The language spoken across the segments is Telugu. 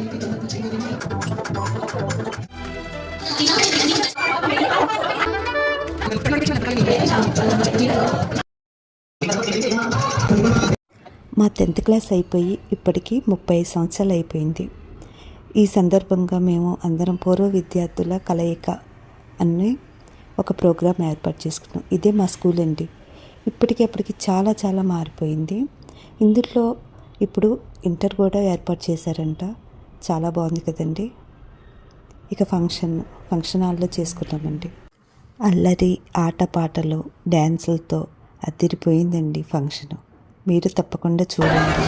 మా 10th క్లాస్ అయిపోయి ఇప్పటికీ 35 సంవత్సరాలు అయిపోయింది. ఈ సందర్భంగా మేము అందరం పూర్వ విద్యార్థుల కలయిక అనే ఒక ప్రోగ్రాం ఏర్పాటు చేసుకున్నాం. ఇదే మా స్కూల్ అండి. ఇప్పటికప్పటికి చాలా చాలా మారిపోయింది. ఇందులో ఇప్పుడు ఇంటర్ కూడా ఏర్పాటు చేశారంట. చాలా బాగుంది కదండి. ఇక ఫంక్షన్ హాల్లో చేసుకున్నామండి. అల్లరి, ఆటపాటలు, డ్యాన్సులతో అదిరిపోయిందండి ఫంక్షన్. మీరు తప్పకుండా చూడండి.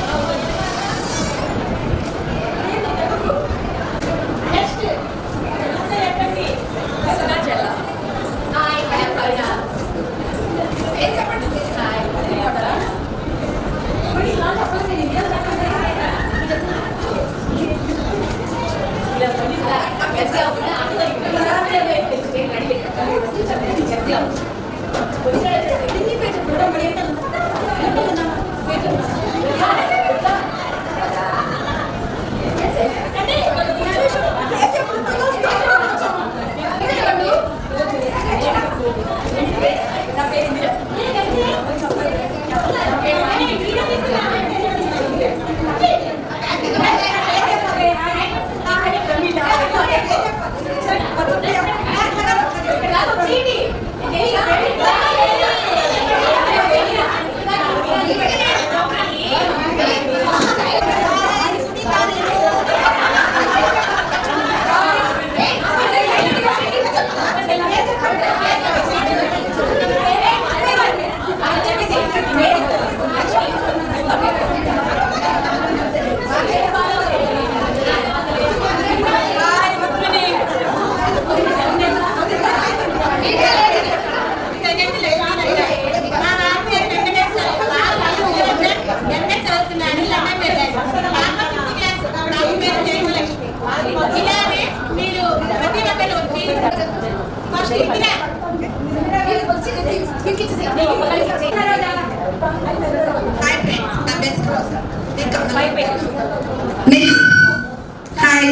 హాయ్,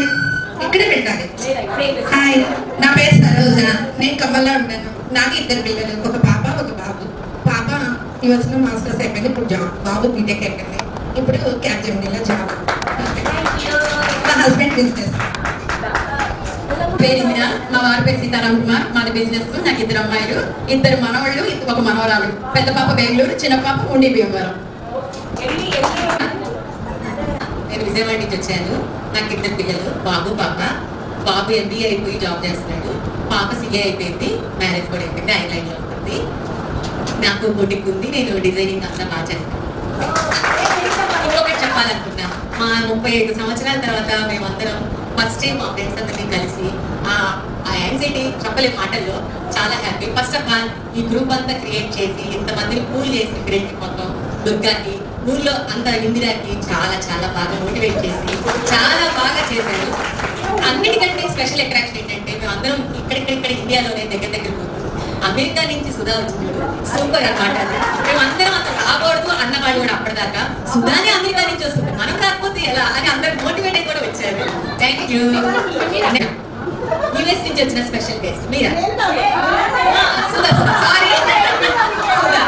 ఇక్కడ పెట్టాలి. హాయ్, నా పేరు సరోజ. నేను కమ్మల్లో ఉంటాను. నాకు 2 పిల్లలు, ఒక పాప ఒక బాబు. పాప ఈ వచ్చిన మాస్టర్స్ అయిపోయింది, ఇప్పుడు జాబ్. బాబు బీటెక్ అయిపోయింది, ఇప్పుడు క్యాప్జెమినీలో జాబ్. మా హస్బెండ్ బిజినెస్. పేరు ఇందిరా. మా వారి పేరు సీతారాం కుమార్. మాది బిజినెస్. నాకు 2 అమ్మాయిలు, 2 మనవాళ్ళు, ఒక మనవరాలు. పెద్ద పాప బెంగళూరు, చిన్న పాప ఉండి భీమవరం. నేను విజయవాడ నుంచి వచ్చాను. నాకు 2 పిల్లలు, బాబు పాప. బాబు MBA అయిపోయి జాబ్ చేస్తున్నాడు. పాప CA అయిపోయింది, మ్యారేజ్ కూడా అయిపోయింది, ఐలైన్లో ఉంటుంది. నాకు బొటిక్ ఉంది, నేను డిజైనింగ్ అంతా బాగా చేస్తాను. ఇంకొకటి చెప్పాలనుకున్నా, మా 35 సంవత్సరాల తర్వాత మేమందరం ఫస్ట్ టైం మా ఫ్రెండ్స్ అందరినీ కలిసి ఆ యాంగ్జైటీ చెప్పలేని మాటల్లో చాలా హ్యాపీ. ఫస్ట్ ఆఫ్ ఆల్ ఈ గ్రూప్ అంతా క్రియేట్ చేసి ఇంతమందిని పూల్ చేసి ఫ్రెండ్కి మొత్తం దుర్గాకి, ఊళ్ళో అంత ఇందిరాకి చాలా చాలా బాగా మోటివేట్ చేసి చాలా బాగా చేశారు. అన్నిటికంటే స్పెషల్ అట్రాక్షన్ ఏంటంటే మేము అందరం ఇక్కడ ఇండియాలోనే దగ్గర అమెరికా నుంచి సుధా వచ్చింది. సూపర్ అన్నమాట. మేమందరం అసలు రాకూడదు అన్నవాళ్ళు కూడా అప్పటిదాకా సుధానే అమెరికా నుంచి వస్తుంది, మనం కాకపోతే ఎలా అని అందరూ మోటివేట్ అయి కూడా వచ్చారు. Thank you. US నుంచి వచ్చిన స్పెషల్ గెస్ట్ మీరా? Sudha sorry Sudha.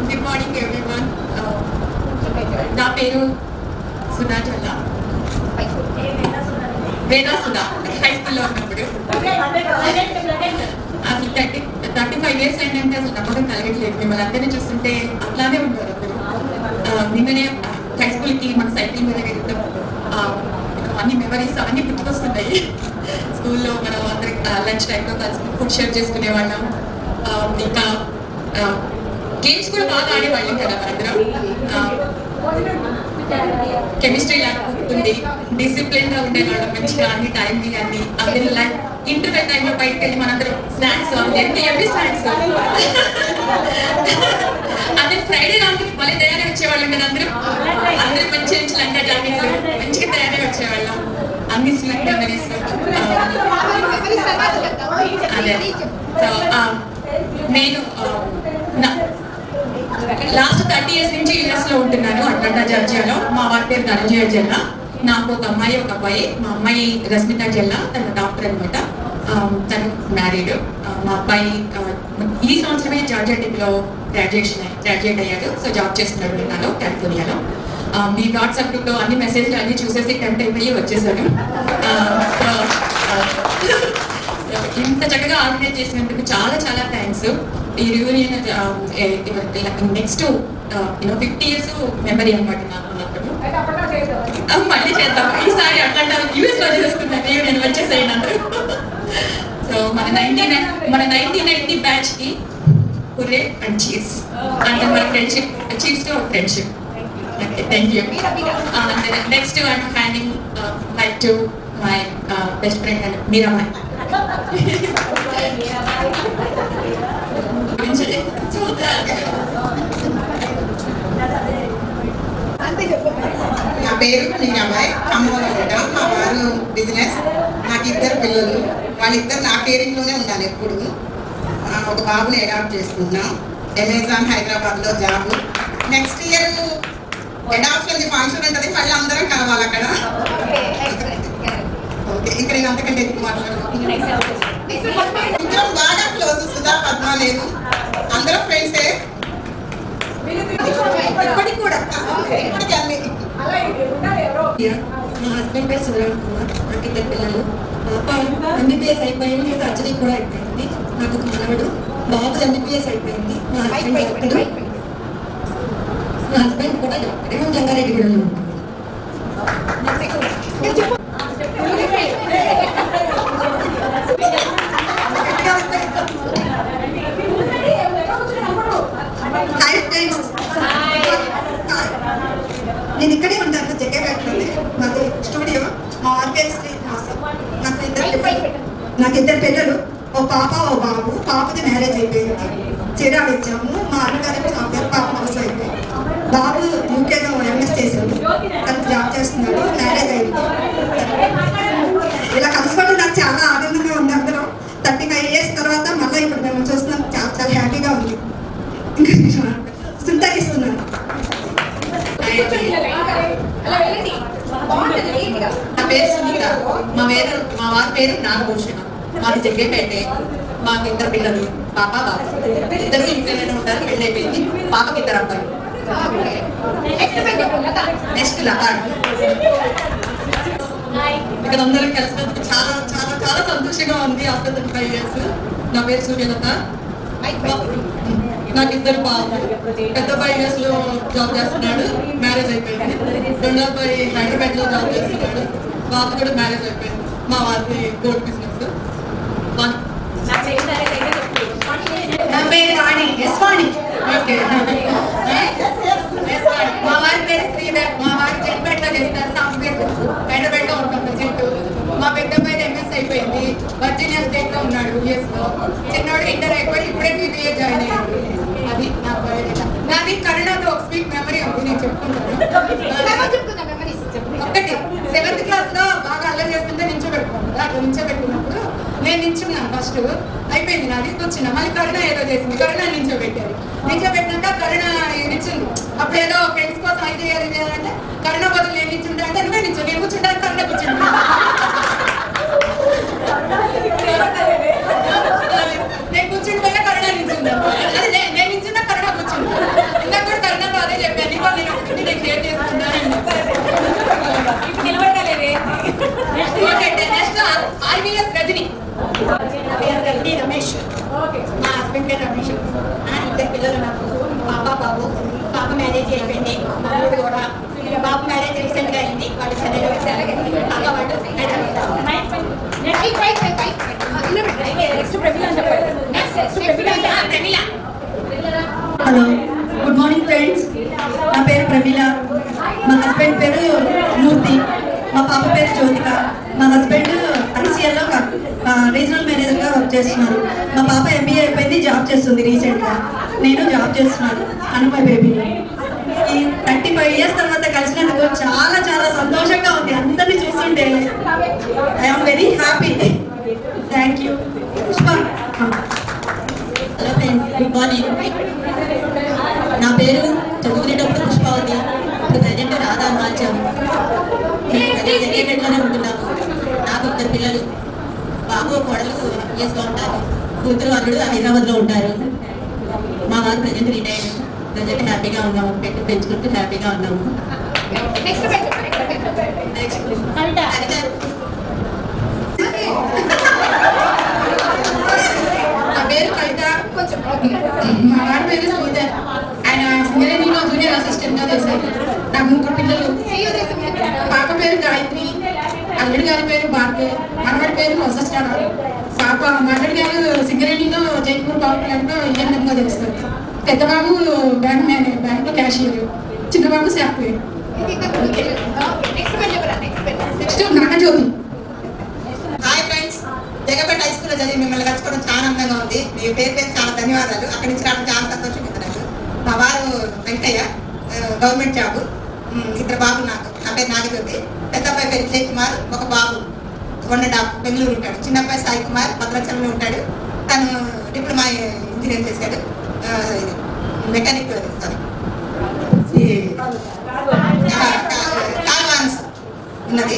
Good morning everyone. నా పేరు సుధా చల్లా. వేదా సుధా. హై స్కూల్లో ఉన్నప్పుడు అసలు 35 years ఏంటంటే అసలు నమ్మకం కలగట్లేదు. మిమ్మల్ని అందరినీ చూస్తుంటే అట్లానే ఉంటారు అందరూ. నిన్ననే హై స్కూల్కి మన సైకిల్ మీద వెళ్తాం. అన్ని మెమరీస్ అవన్నీ గుర్తుకొస్తున్నాయి. స్కూల్లో మనం అందరికి లంచ్ టైంలో కలిసి ఫుడ్ షేర్ చేసుకునే వాళ్ళం. ఇంకా గేమ్స్ కూడా బాగా ఆడేవాళ్ళం కదా మనందరం. కెమిస్ట్రీ ల్యాబ్ ఉంటుంది, డిసిప్లిన్గా ఉండేవాళ్ళం మంచిగా, అన్ని టైంని అన్ని అందరి ల్యాబ్. ఇంటర్వెల్ టైంలో బయటకు వెళ్ళి మనందరం స్నాక్స్ ఎవ్రీ స్నాక్స్ అందరు ఫ్రైడే రాత్రికి మళ్ళీ తయారై వచ్చేవాళ్ళం కదా. అందరూ మంచి మంచి లంగా జాకెట్లు మంచిగా తయారై వచ్చేవాళ్ళం. అన్ని స్వీట్ మెమరీస్. అదే సో నేను లాస్ట్ 30 years నుంచి యూఎస్ లో ఉంటున్నాను, అట్లాంటా జార్జియాలో. మా వారి పేరు ధనంజయ జిల్లా. నాకు ఒక అమ్మాయి ఒక అబ్బాయి. మా అమ్మాయి రస్మిత జిల్లా, తన డాక్టర్ అనమాట. తను మ్యారీడ్. మా అబ్బాయి ఈ సంవత్సరమే జార్జియా టెక్లో గ్రాడ్యుయేట్ అయ్యాడు. సో జాబ్ చేస్తున్నాడు విన్నాను కాలిఫోర్నియాలో. మీ వాట్సాప్ గ్రూప్లో అన్ని మెసేజ్లు అన్ని చూసేసి టెంప్ట్ అయిపోయి వచ్చేసాను. ఇంత చక్కగా ఆర్గనైజ్ చేసినందుకు చాలా చాలా థ్యాంక్స్. ఈ రియూనియన్ నెక్స్ట్ 50 years మెమరీ అనమాట నాకు. మళ్ళీ చేద్దాం ఈసారి. అట్లా యూఎస్ లో చేసుకుంటాను రియూనియన్, వచ్చేసేయండి అందరూ. సో మన 1990 బ్యాచ్ కి హుర్రే అండ్ చీర్స్. అంటే మన friendship, cheers to friendship. Thank you. Next I'm handing like to my best friend and Mirabai. నా పేరు మీరాబాయ్, ఖమ్మంలో ఉంటాం. మా వారు బిజినెస్. నాకు 2 పిల్లలు. వాళ్ళిద్దరు నా కేరింగ్లోనే ఉండాలి ఎప్పుడు. ఒక బాబుని అడాప్ట్ చేసుకుంటున్నాం. అమెజాన్ హైదరాబాద్లో job. Next year adoption function ఉంటుంది, మళ్ళీ అందరం కలవాలి అక్కడ. ఓకే, ఇంకా నేను అంతకంటే ఎక్కువ మాట్లాడుతున్నాను. ఇద్దరం బాగా క్లోజ్. సుధా, పద్మ, నేను అందరం ఫ్రెండ్సే ఇప్పటికి కూడా. ఇప్పటికి అన్ని. మా హస్బెండ్ పేరు సురేష్ కుమార్. నాకు 2 పిల్లలు. పాప ఎంబీబీఎస్ అయిపోయింది, సర్జరీ కూడా అయిపోయింది. నాకు ఒక మనవడు. బాబు ఎంబీబీఎస్ అయిపోయింది. మా హస్బెండ్ డాక్టర్. మా హస్బెండ్ కూడా డాక్టర్. మేము జంగారెడ్డిగూడలో ఉంటాం. నేను ఇక్కడే ఉంటాను, జగ్గపేటలోనే. మాది స్టూడియో. మా వారి పేరు శ్రీనివాస. నాకు 2 పిల్లలు, ఓ పాప ఓ బాబు. పాపది మ్యారేజ్ అయిపోయింది, చీరాలు ఇచ్చాము. మా అన్నగారు సాఫ్ట్వేర్, పాప హౌస్ అయిపోయింది. బాబు యూకేలో ఎంఎస్ చేశాడు, తను జాబ్ చేస్తున్నాడు. మ్యారేజ్ అయింది. ఇలా కలుసుకోవడం నాకు చాలా ఆనందంగా ఉంది. అందరం 35 years తర్వాత మళ్ళీ ఇప్పుడు మేము చూస్తున్నాం. చాలా చాలా హ్యాపీగా ఉంది. సంతరిస్తున్నాను. నా పేరు సునీత. మా వారి పేరు నాగభూషణ. మాది జగ్గపేటే. మాకు 2 పిల్లలు, పాప బాబు. ఇద్దరు ఇంట్లోనే ఉంటారు. పెళ్ళి అయిపోయింది. పాపకి 2 అబ్బాయిలు. నెక్స్ట్ లతా. ఇక్కడ అందరం కలిసినందుకు చాలా చాలా చాలా సంతోషంగా ఉంది. After 35 years. నా పేరు సూర్యలత. నాకు 2 బాబు. పెద్ద అబ్బాయి US లో జాబ్ చేస్తున్నాడు, మ్యారేజ్ అయిపోయింది. 2వ అబ్బాయి హైదరాబాద్ లో జాబ్ చేస్తున్నాడు, బాబు కూడా మ్యారేజ్ అయిపోయింది. మా వారి గోల్డ్ బిజినెస్. నా పేరు వాణి. వాణి. ఓకే. మా వారి పేరు శ్రీధర్. మా వారి జెట్పేటలో చేస్తారు, సాఫ్ట్వేర్. హైదరాబాద్లో ఉంటాం ప్రజెంట్. మా పెద్ద అబ్బాయి ఎంఎస్ అయిపోయింది, వర్జీనియా స్టేట్ లో ఉన్నాడు US లో. చిన్నోడు ఇంటర్ అయిపోయి ఇప్పుడే BBA జాయిన్ అయ్యాడు. అది నా బయోడేటా. నాది కరుణతో ఒక స్వీట్ మెమరీ ఉంది, నేను చెప్పుకుంటాను. ఒకటి 7th class లో బాగా అల్లరి చేస్తుంటే నించోబెట్టుకున్నాను. అట్లా నించోబెట్టుకున్నప్పుడు నేను నించున్నాను. ఫస్ట్ అయిపోయింది నాది, కూర్చున్నా. మళ్ళీ కరుణ ఏదో చేసింది, కరుణ నించోబెట్టారు. నించోబెట్టినాక కరుణ నిల్చుంది. అప్పుడు ఏదో ఫ్రెండ్స్ కోసం అయితే చేయాలంటే కరుణ బదులు నేను నించుంటా అంటే నువ్వే నించో, నేను కూర్చుంటాను, కరుణ కూర్చుంటా. నేను కూర్చుంటే కరుణ నించుంటాను. అది నేను నించున్నా, కరుణ కూర్చుంటా. ఇందాక కూడా కరుణతో అదే చెప్పాను, నీకు నేను ఒకటి నేను షేర్ చేసుకుంటాను. Next IVS Rajani. రమేష్. మా హస్బెండ్ పేరు రమేష్. 2 పిల్లలు నాకు, పాప బాబు. పాప మ్యారేజ్ అయిపోయింది, బాబు కూడా. బాబు మ్యారేజ్ రీసెంట్ గా అయింది, వాడు చెన్నైలో వచ్చారు. పాప వాడు హలో, గుడ్ మార్నింగ్ ఫ్రెండ్స్. నా పేరు ప్రమీల. మా హస్బెండ్ పేరు మూర్తి. మా పాప పేరు జ్యోతిక. మా హస్బెండ్ ICLలో రీజనల్ మేనేజర్గా వర్క్ చేస్తున్నారు. మా పాప MBA అయిపోయింది, జాబ్ చేస్తుంది రీసెంట్గా. నేను జాబ్ చేస్తున్నాను అనుపై బేబీని. ఈ 35 years తర్వాత కలిసినందుకు చాలా చాలా సంతోషంగా ఉంది. అందరినీ చూస్తుంటే I'm very happy. Thank you. Hello friends, good morning. నా పేరు చదువుకునేటప్పుడు పుష్పావతి, ఇప్పుడు ప్రజెంట్ రాధా మాల్చాము. లోనే ఉంటున్నాము. నాకు 2 పిల్లలు, బాబు కోడలు యూఎస్లో ఉంటారు, కూతురు అల్లుడు హైదరాబాద్లో ఉంటారు. మా వారు ప్రజెంట్ రిటైర్డ్. ప్రజెంట్ హ్యాపీగా ఉన్నాము, పెంచుకుంటూ హ్యాపీగా ఉన్నాము. నా పేరు కవిత, మా వారి పేరు శ్రీధర్. ఆయన సింగరేణిలో జూనియర్ అసిస్టెంట్గా చేశారు. నాకు 3 పిల్లలు. పాప పేరు గాయత్రి, అల్లుడి గారి పేరు భార్గవ్, మనవడి పేరు వసస్టార. పాప మనవడి గారు సింగరేణిలో జైపూర్ పవర్ ప్లాంట్లో ఇంజనీర్గా చేస్తారు. పెద్ద బాబు బ్యాంక్లో క్యాషియర్, చిన్న బాబు software. Next Nagajyothi. Hi friends, Jagapeta high స్కూల్లో చదివి మిమ్మల్ని కలుసుకోవడం చాలా ఆనందంగా ఉంది. మీ పేరు చాలా ధన్యవాదాలు. అక్కడి నుంచి రావడం చాలా సంతోషంగా ఉంది నాకు. మా వారు వెంకయ్య, గవర్నమెంట్ జాబ్. 2 బాబులు నాకు. నా పేరు నాగజ్యోతి. పెద్ద అబ్బాయి పేరు జయ్ కుమార్, ఒక బాబు 1.5 బెంగళూరు ఉంటాడు. చిన్న అబ్బాయి సాయి కుమార్ భద్రాచలంలో ఉంటాడు. తను డిప్లొమా ఇంజనీర్ చేశాడు, మెకానిక్ కార్వాన్స్ ఉన్నది.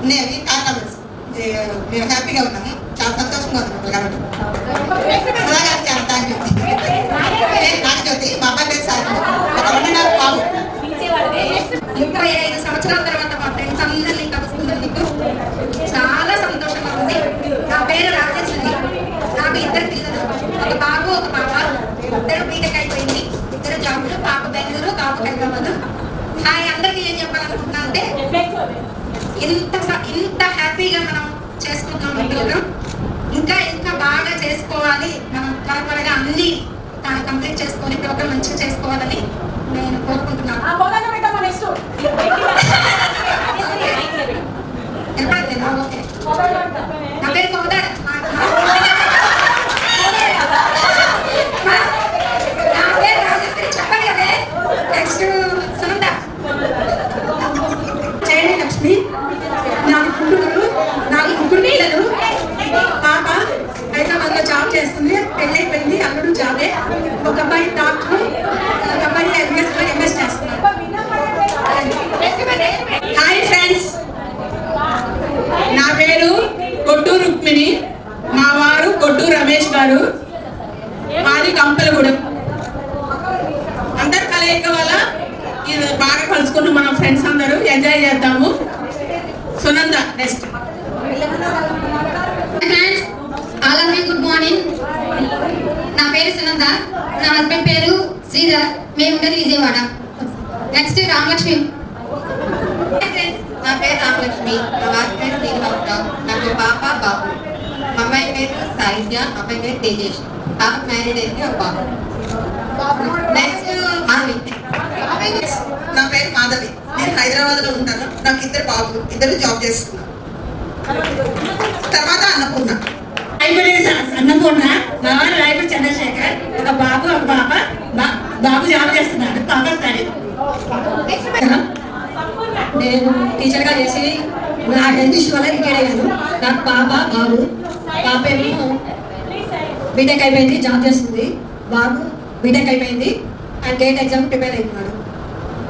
ఉన్నవి కార్వాన్స్. మేము హ్యాపీగా ఉన్నాము, చాలా సంతోషంగా ఉంది కాబట్టి. చాలా థ్యాంక్ యూ. నాగజ్యోతి, మా అబ్బాయి పేరు సాయి, ఒక 1.5 బాబు. 35 సంవత్సరాల తర్వాత మా ఫ్రెండ్స్ అందరినీ కలుస్తున్నందుకు చాలా సంతోషంగా ఉంది. నా పేరు రాజేశ్వరి. నాకు 2 పిల్లలు, ఒక బాబు ఒక పాప. 2 బీటెక్ అయిపోయింది, 2 జాబులు. పాప బెంగళూరు, బాబు హైదరాబాద్. హాయ్, అందరికీ ఏం చెప్పాలనుకుంటున్నా అంటే ఇంత హ్యాపీగా మనం చేసుకుంటాం ప్రోగ్రాం. ఇంకా బాగా చేసుకోవాలి. మనం త్వరగా అన్ని కంప్లీట్ చేసుకొని ప్రోగ్రాం మంచిగా చేసుకోవాలని నేను కోరుకుంటున్నాను. నా పేరు కోదా. నా పేరు రాజేశ్వరి, చెప్పాలి కదా. నెక్స్ట్ సునంద. చైనీ లక్ష్మి. నాకు 3 పిల్లలు. పాప హైదరాబాద్లో జాబ్ చేస్తుంది, పెళ్ళైపోయింది. అల్లుడు జాబే. ఒక అబ్బాయి డాక్టర్, ఒక అబ్బాయి ఎంఎస్ చేస్తున్నారు. హాయ్ ఫ్రెండ్స్, నా పేరు కొట్టు రుక్మిణి. మా వారు కొట్టు రమేష్ గారు, మాది కంపలగూడెం. అందరు కలయిక వల్ల ఇది బాగా కలుసుకున్నాం. మన ఫ్రెండ్స్ అందరూ ఎంజాయ్ చేద్దాము. Sunanda next. Friends, all of you good morning. నా పేరు సునంద, నా హస్బెండ్ పేరు శ్రీధర్. మేము ఉండేది విజయవాడ. నెక్స్ట్ రామలక్ష్మి. నా పేరు రామలక్ష్మి, మా వారి పేరు శ్రీనివాసరావు. నాకు పాప బాబు. మా అమ్మాయి పేరు సాహిత్య, అబ్బాయి పేరు తేజేష్. పాప మ్యారీడ్ అయితే ఒక బాబు. నెక్స్ట్ మాధవి. నా పేరు మాధవి. నేను హైదరాబాద్లో ఉంటాను. నాకు 2 బాబులు, 2 జాబ్ చేస్తున్నాను. తర్వాత అన్నపూర్ణ. అన్నపూర్ణ, మా వారు రాయపూడి చంద్రశేఖర్. ఒక బాబు ఒక పాప. బాబు జాబ్ చేస్తున్నాడు, పాప స్టడీ. నేను టీచర్గా చేసి నా హెల్త్ ఇష్యూ వల్ల రిటైర్ అయ్యాను. నాకు పాప బాబు. పాప ఏమో బీటెక్ అయిపోయింది, జాబ్ చేస్తుంది. బాబు బీటెక్ అయిపోయింది, అండ్ గేట్ ఎగ్జామ్ ప్రిపేర్ అవుతున్నాడు.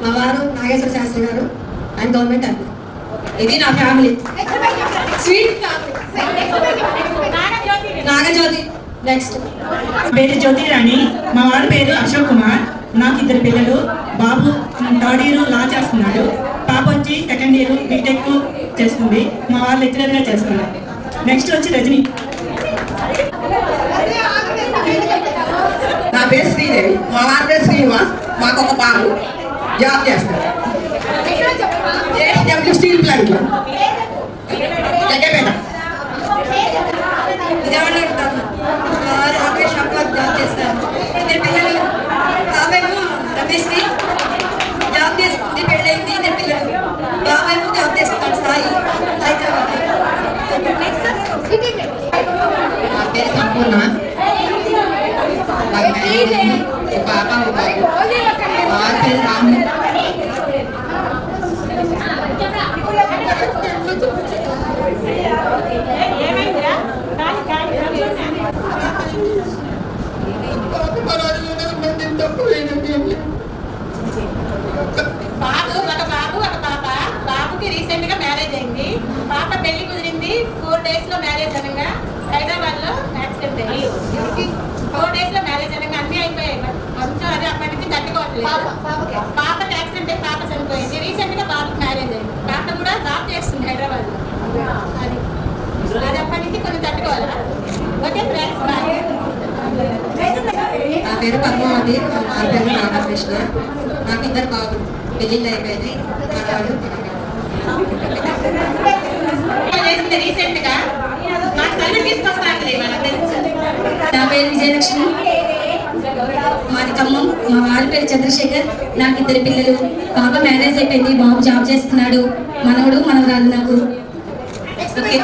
మా వారు నాగేశ్వర శాస్త్రి గారు, అండ్ గవర్నమెంట్ ఎంప్లాయ్. ఇది నా family, sweet family. Nagajyothi next. పేరు జ్యోతి రాణి, మా వాడి పేరు అశోక్ కుమార్. నాకు 2 పిల్లలు. బాబు 3rd ఇయర్ లా చేస్తున్నాడు, పాప వచ్చి 2nd ఇయర్ బీటెక్ చేస్తుంది. మా వాళ్ళు లెక్చరర్గా చేస్తున్నారు. నెక్స్ట్ వచ్చి రజని. నా పేరు శ్రీదేవి, మా వారి పేరు శ్రీనివాస్. మాకు ఒక బాబు జాబ్ చేస్తాడు, ఏడబ్ల్యూ స్టీల్ ప్లాంట్లో, జగ్గపేట. విజయవాడలో ఉంటాను. మా వారు ఆటో షాప్లో జాబ్ చేస్తారు. 2 పిల్లలు. బాబేమో రమేష్కి జాబ్ చేస్తుంది, పెళ్ళైంది. 2 పిల్లలు. బాబేమో జాబ్ చేస్తున్నాడు, సాయి, హైదరాబాద్. నా పేరు సంపూర్ణ. పాప బాబు. మా వారి పేరు రాము. రోజులు పాపకి యాక్సిడెంట్ అయి పాప చనిపోయింది. రీసెంట్ గా బాబుకి మ్యారేజ్ అయింది. పాప కూడా జాబ్ చేస్తుంది హైదరాబాద్ లో. అది అప్పటి నుంచి కొంచెం తట్టుకోవాలా. Okay friends, bye. నా పేరు పద్మావతి, నా పేరు రాధాకృష్ణ. నాకు 2 బాబులు, పెళ్ళిళ్ళు అయిపోయింది. రీసెంట్ గా నాకు సర్వీస్ తీసుకొస్తాను. నా పేరు విజయలక్ష్మి, మాది ఖమ్మం. మా వారి పేరు చంద్రశేఖర్. నాకు 2 పిల్లలు. పాప మ్యారేజ్ అయిపోయింది, బాబు జాబ్ చేస్తున్నాడు. మనవడు మనవరాలు నాకు. ఓకే.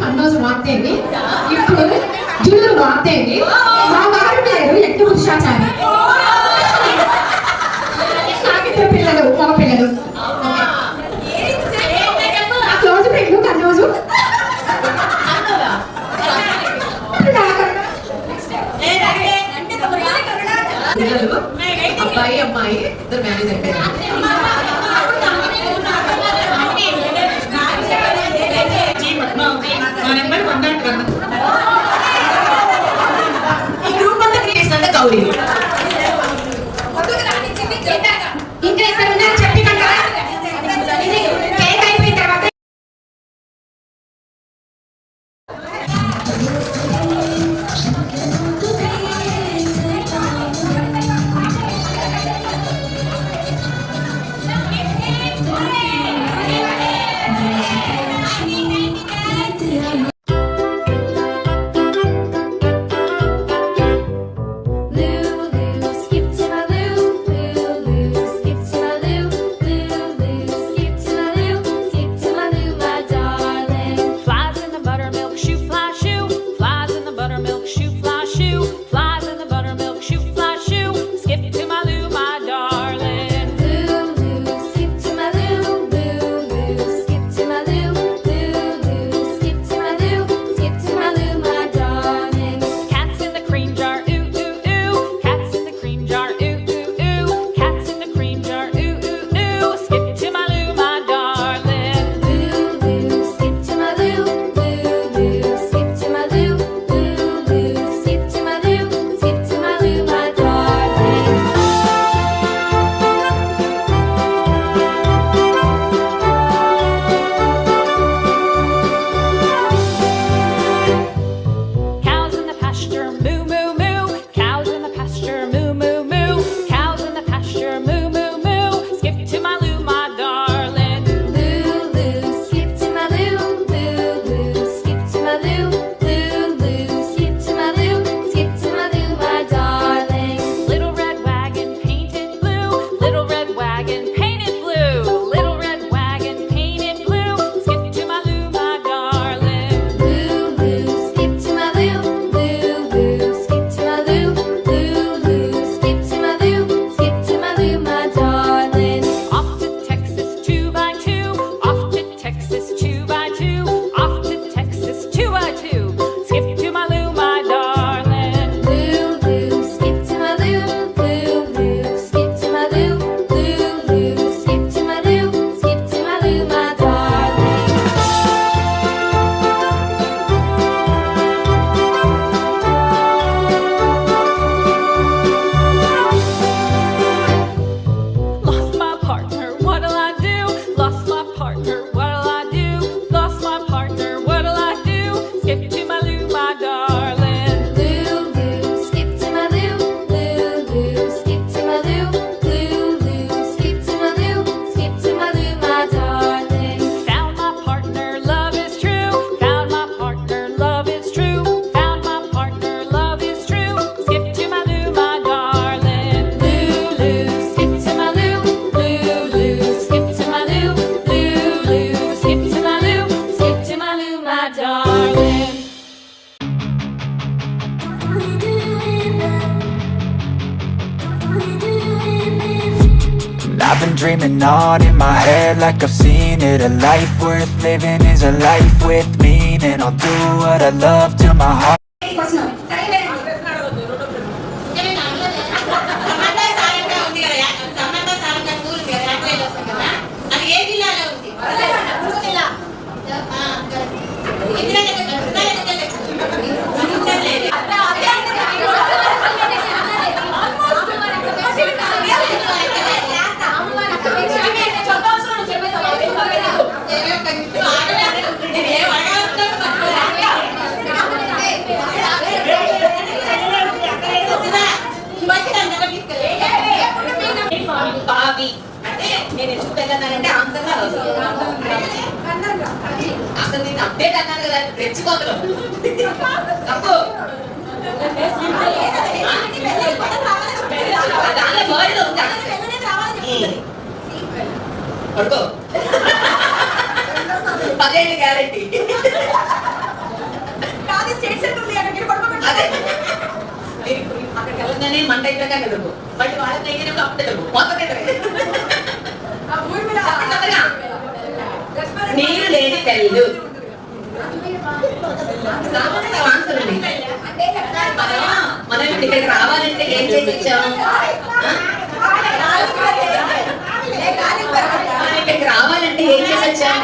అన్నోజు వార్తేంది ఇప్పుడు జులురు వార్తేంది మా వారి పేరు ఎట్టి పురుషాచారి పిల్లలు మగ పిల్లలు on in my head like I've seen it. A life worth living is a life with meaning. I'll do what I love till my heart. అది ఏ జిల్లాలో ఉంది? బావి అంటే నేను ఎందుకు ఆన్సర్ అసలు నేను అప్డేట్ అన్నాను కదా, రెచ్చిపోతున్నాం. తప్పు దాని వర్డ్ ఉంది పడుకో 10 గ్యారెంటీ. అదే అక్కడికి వెళ్ళగానే మంట అయిపోయాక కదకు, బట్ వాళ్ళ దగ్గర అప్పుడే మొత్తం నీరు లేని తెల్లు ఆన్సర్ ఉంది. మనం ఇక్కడికి రావాలంటే ఏం చేసి వచ్చాము? ఇక్కడికి రావాలంటే ఏం చేసి వచ్చాము?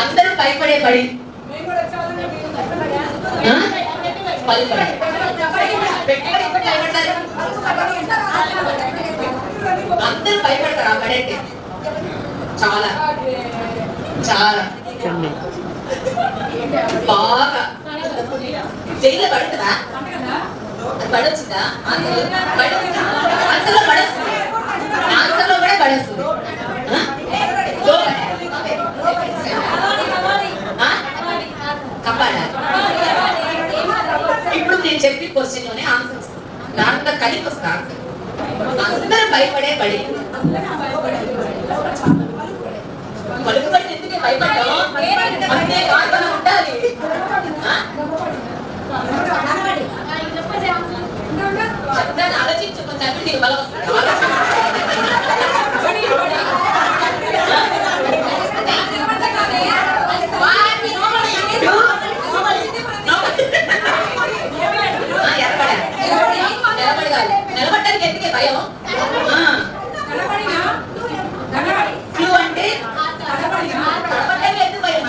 అందరూ భయపడే బడి అందరూ భయపడతారు ఆ బడి అంటే. చాలా చాలా బాగా జైల్లో పడుతుందా? అది పడొచ్చిందా? ఆన్సర్లో పడొస్తుంది, ఆన్సర్లో కూడా పడొస్తుంది. ఇప్పుడు నేను చెప్పి క్వశ్చన్ లోనే ఆన్సర్ వస్తుంది, దాంట్లో కలిపి వస్తుంది ఆన్సర్. అందరూ భయపడే బడి. పలుకుబడి ఎందుకే భయపడ్డావు? అంతే కాదు ఉండాలి. దాన్ని ఆలోచించు, కొంచెం నీకు బలం వస్తుంది. నిలబడడానికి ఎందుకే భయం? క్లూ అంటే ఎందుకు భయం?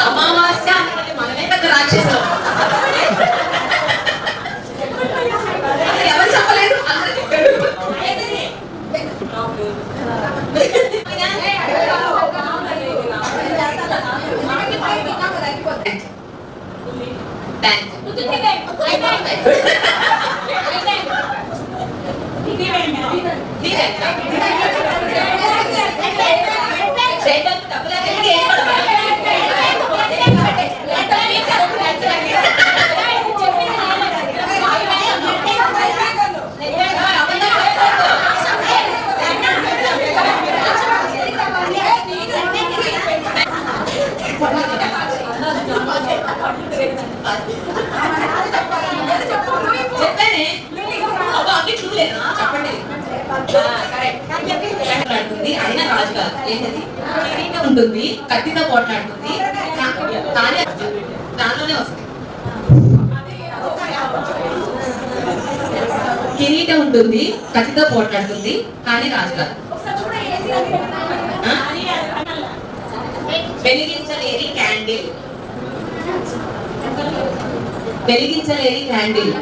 అమావాస్య మనమే పెద్ద రాక్షసులు. ఎవరు చెప్పలేదు, అందరూ చెప్పారు. చెప్పండి అబ్బా, అన్ని చూడలేదా? చెప్పండి. అయినా రాజు కాదు. ఏంటది? కిరీటం ఉంటుంది, కత్తితో పోట్లాడుతుంది, కానీ దానిలోనే వస్తుంది. కిరీటం ఉంటుంది, కత్తితో పోట్లాడుతుంది, కానీ రాజు కాదు. వెలిగించలేని క్యాండిల్. వెలిగించలేని క్యాండిల్.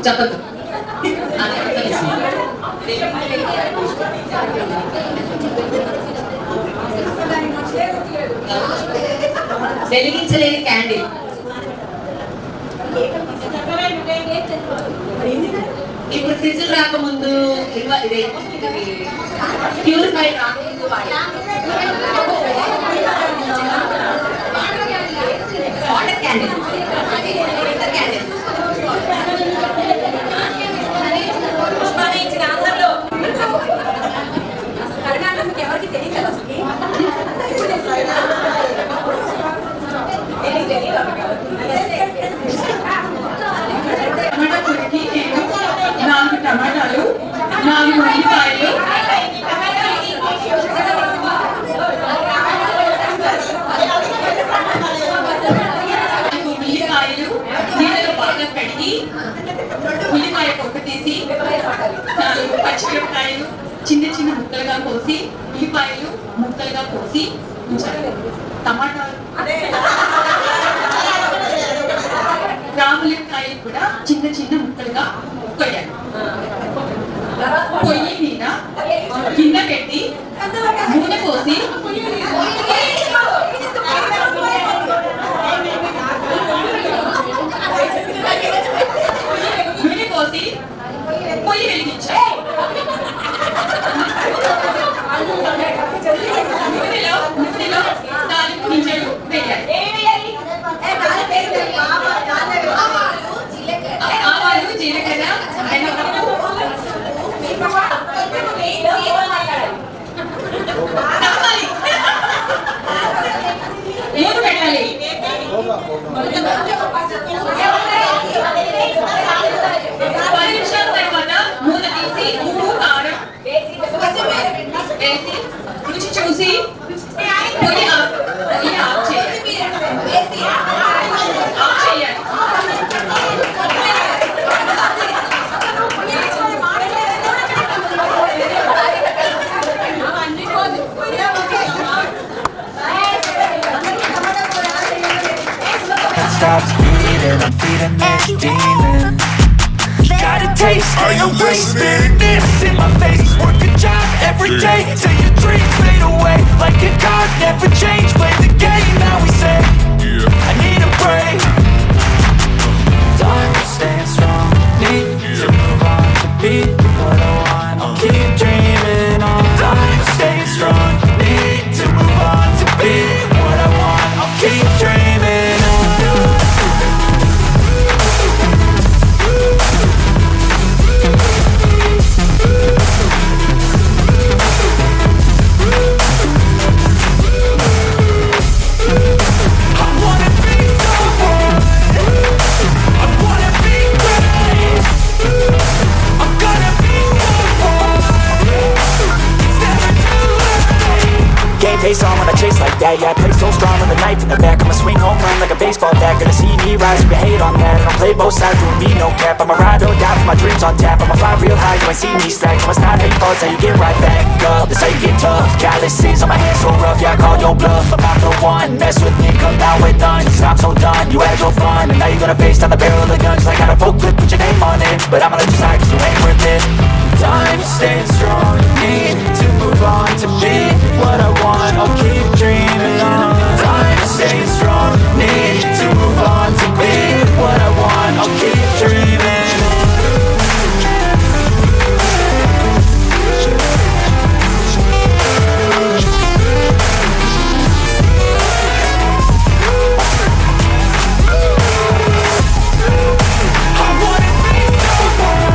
చెప్పదు. వెలిగించలేని క్యాండిల్. ఇప్పుడు ఫ్రిడ్జ్ రాకముందు ప్యూరిఫై రాకముందు వాటర్ క్యాండిల్ ఎవరికి తెలియదు టమాటా పొడికి నేను 4 టమాటాలు 4 ఉల్లిపాయలు నీళ్ళలో బాగా కడిగి ఉల్లిపాయ పొట్టు తీసి 4 పచ్చిమిరపకాయలు చిన్న చిన్న ముక్కలుగా కోసి ఉల్లిపాయలు ముక్కలుగా కోసి ఉంచాలి. టమాటాలు రాములకాయలు కూడా చిన్న చిన్న ముక్కలుగా కొయ్యాలి. పొయ్యి మీద గిన్నె పెట్టి నూనె పోసి పొయ్యి వెలిగించాలి. నూనెలో 4 గింజలు వేయాలి. ఆవాలు జీలకర్ర మూడు పెట్టాలి. 10 నిమిషాల తర్వాత మూత తీసి ఉప్పు కారం వేసి రుచి చూసి పొయ్యి ఆఫ్ చేయాలి. Stops beating, I'm feeding this demon. Got a taste, are you listening? This in my face, work a job every day till your dreams fade away. Like a card, never change, play the game, now we say I need a break. Time staying strong, need to move on to be what I want. I'll keep dreaming on. Time staying strong, need to move on to be what I want. I'll keep dreaming on. Face on when I chase like that, yeah, I play so strong with a knife in the back. I'ma swing home run like a baseball bat. Gonna see me rise if you hate on that. And I'll play both sides, doing me no cap. I'ma ride or die for my dreams on tap. I'ma fly real high, you ain't see me slack. So it's not how you fall, it's how you get right back up. That's how you get tough. Calluses on my hands so rough, yeah, I call your bluff. I'm not the one, mess with me, come down with none. Cause I'm so done, you had your fun. And now you're gonna face down the barrel of the gun. Cause I got a full clip, put your name on it. But I'ma let you slide cause you ain't worth it. Time staying strong, need to move on to be what I want. I'll keep dreaming on. Time staying strong, need to move on to be what I want. I'll keep dreaming on. I wanna be the one.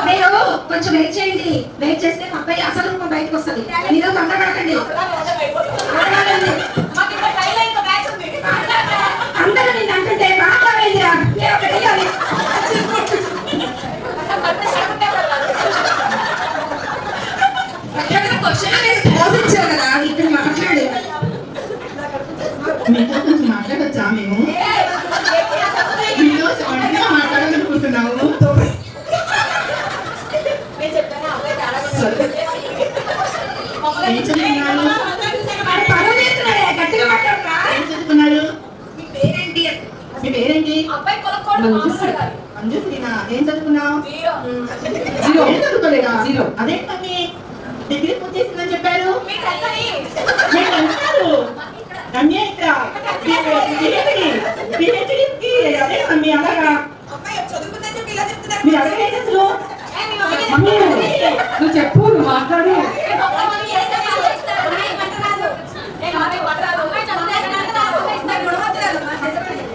మీరు కొంచెం వెయిట్ చేయండి. వెయిట్ చేస్తే మా అబ్బాయి అసలు రూపం బయటకు వస్తుంది. మీరు తొందరపడకండి. అందరూ నిన్ను అంటుంటే మాట్లాడేదిరా. క్వశ్చన్ కదా ఇక్కడ మాట్లాడు. మీతో కొంచెం మాట్లాడచ్చా? మేము మీతో ఒంటరిగా మాట్లాడాలనుకుంటున్నాము. ఏం చదువుకున్నారు? పనులు చేస్తున్నాడే గట్టిగా మాట్లాడరా. ఏం చదువుకున్నారు? మీ పేరేంటి? మీ పేరేంటి? మంజుశ్రీనా? ఏం చదువుకున్నావు? ఏం చదువుకోలేదా? అదేంటండి డిగ్రీ పూర్తి చేసిందని చెప్పారు. మీరు అంటున్నారు రమ్య ఇక్కడ పిహెచ్డీకి అదే మీ అలాగా మీరు అడగలేదు అసలు. నువ్వు చెప్పు, నువ్వు మాట్లాడు.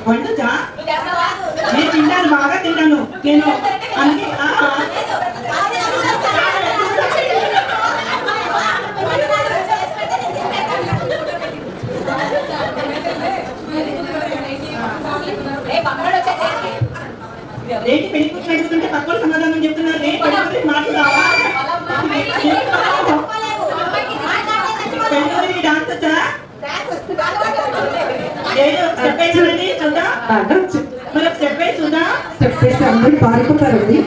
వండుతా నేను తింటాను, బాగా తింటాను నేను అన్ని. ఏంటి పెళ్లి కూర్చొని అడుగుతుంటే తక్కువ సమాధానం చెప్తున్నారు. మాట్లాడావా? పెళ్లి డాన్స్ వచ్చా? ఏదో చెప్పేసానండి చూద్దాం. మరి చెప్పేసి చూద్దాం. చెప్పేసి అందరూ పారిపోతారండి.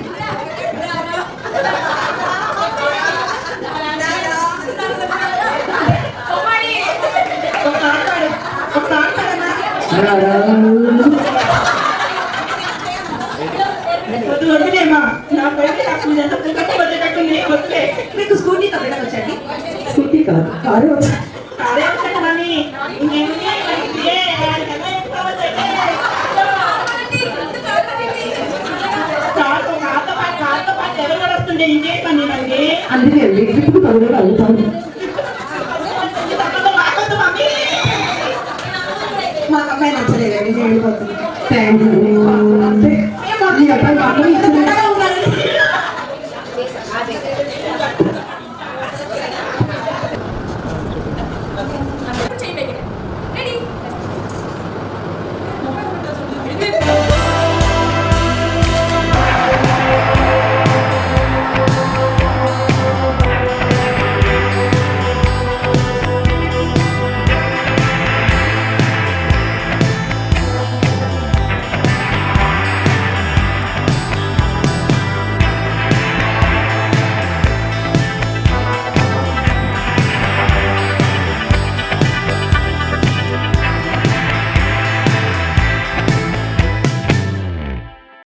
మీకు స్కూటీ తగ్గడం వచ్చండి? స్కూటీ కాదు, కారు వచ్చి. అందుకే ఇప్పుడు పనులు అవుతాను. మాకు అమ్మాయి నచ్చలేదు, వెళ్ళిపోతుంది. Thank you.